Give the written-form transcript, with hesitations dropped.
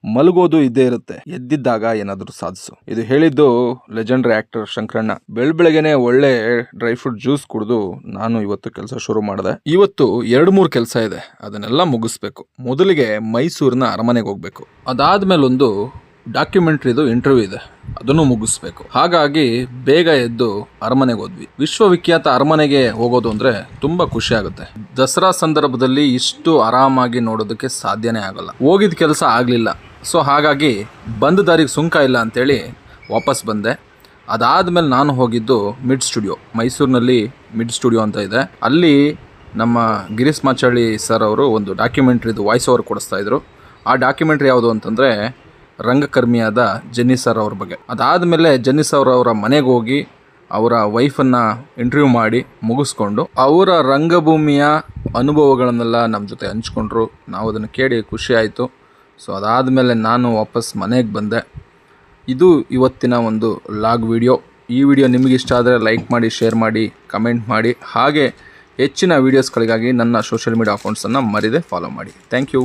ಮಲಗೋದು ಇದ್ದೇ ಇರುತ್ತೆ, ಎದ್ದಿದ್ದಾಗ ಏನಾದರೂ ಸಾಧಿಸು. ಇದು ಹೇಳಿದ್ದು ಲೆಜೆಂಡರಿ ಆಕ್ಟರ್ ಶಂಕರಣ್ಣ. ಬೆಳಗ್ಗೆನೆ ಒಳ್ಳೆ ಡ್ರೈ ಫ್ರೂಟ್ ಜ್ಯೂಸ್ ಕುಡಿದು ನಾನು ಇವತ್ತು ಕೆಲಸ ಶುರು ಮಾಡಿದೆ. ಇವತ್ತು 2-3 ಕೆಲಸ ಇದೆ, ಅದನ್ನೆಲ್ಲ ಮುಗಿಸ್ಬೇಕು. ಮೊದಲಿಗೆ ಮೈಸೂರಿನ ಅರಮನೆಗೆ ಹೋಗ್ಬೇಕು. ಅದಾದ್ಮೇಲೆ ಒಂದು ಡಾಕ್ಯುಮೆಂಟ್ರಿದು ಇಂಟರ್ವ್ಯೂ ಇದೆ, ಅದನ್ನು ಮುಗಿಸ್ಬೇಕು. ಹಾಗಾಗಿ ಬೇಗ ಎದ್ದು ಅರಮನೆಗೆ ಹೋದ್ವಿ. ವಿಶ್ವವಿಖ್ಯಾತ ಅರಮನೆಗೆ ಹೋಗೋದು ಅಂದ್ರೆ ತುಂಬಾ ಖುಷಿ ಆಗುತ್ತೆ. ದಸರಾ ಸಂದರ್ಭದಲ್ಲಿ ಇಷ್ಟು ಆರಾಮಾಗಿ ನೋಡೋದಕ್ಕೆ ಸಾಧ್ಯನೇ ಆಗಲ್ಲ. ಹೋಗಿದ ಕೆಲಸ ಆಗ್ಲಿಲ್ಲ, ಸೊ ಹಾಗಾಗಿ ಬಂದ ದಾರಿಗೆ ಸುಂಕ ಇಲ್ಲ ಅಂತೇಳಿ ವಾಪಸ್ ಬಂದೆ. ಅದಾದ್ಮೇಲೆ ನಾನು ಹೋಗಿದ್ದು ಮಿಡ್ ಸ್ಟುಡಿಯೋ, ಮೈಸೂರಿನಲ್ಲಿ ಮಿಡ್ ಸ್ಟುಡಿಯೋ ಅಂತ ಇದೆ. ಅಲ್ಲಿ ನಮ್ಮ ಗಿರೀಶ್ ಮಾಚಳ್ಳಿ ಸರ್ ಅವರು ಒಂದು ಡಾಕ್ಯುಮೆಂಟ್ರಿದು ವಾಯ್ಸ್ ಓವರ್ ಕೊಡಿಸ್ತಾ ಇದ್ರು. ಆ ಡಾಕ್ಯುಮೆಂಟ್ರಿ ಯಾವುದು ಅಂತಂದರೆ ರಂಗಕರ್ಮಿಯಾದ ಜೆನ್ನಿ ಸರ್ ಅವ್ರ ಬಗ್ಗೆ. ಅದಾದಮೇಲೆ ಜೆನ್ನಿ ಸರ್ ಅವರ ಮನೆಗೆ ಹೋಗಿ ಅವರ ವೈಫನ್ನು ಇಂಟರ್ವ್ಯೂ ಮಾಡಿ ಮುಗಿಸ್ಕೊಂಡು ಅವರ ರಂಗಭೂಮಿಯ ಅನುಭವಗಳನ್ನೆಲ್ಲ ನಮ್ಮ ಜೊತೆ ಹಂಚ್ಕೊಂಡ್ರು. ನಾವು ಅದನ್ನು ಕೇಳಿ ಖುಷಿ ಆಯಿತು. ಸೊ ಅದಾದಮೇಲೆ ನಾನು ವಾಪಸ್ ಮನೆಗೆ ಬಂದೆ. ಇದು ಇವತ್ತಿನ ಒಂದು ಲಾಗ್ ವಿಡಿಯೋ. ಈ ವಿಡಿಯೋ ನಿಮಗೆ ಇಷ್ಟ ಆದರೆ ಲೈಕ್ ಮಾಡಿ, ಶೇರ್ ಮಾಡಿ, ಕಮೆಂಟ್ ಮಾಡಿ. ಹಾಗೆ ಹೆಚ್ಚಿನ ವೀಡಿಯೋಸ್ಗಳಿಗಾಗಿ ನನ್ನ ಸೋಷಿಯಲ್ ಮೀಡಿಯಾ ಅಕೌಂಟ್ಸನ್ನು ಮರಿದೇ ಫಾಲೋ ಮಾಡಿ. Thank you.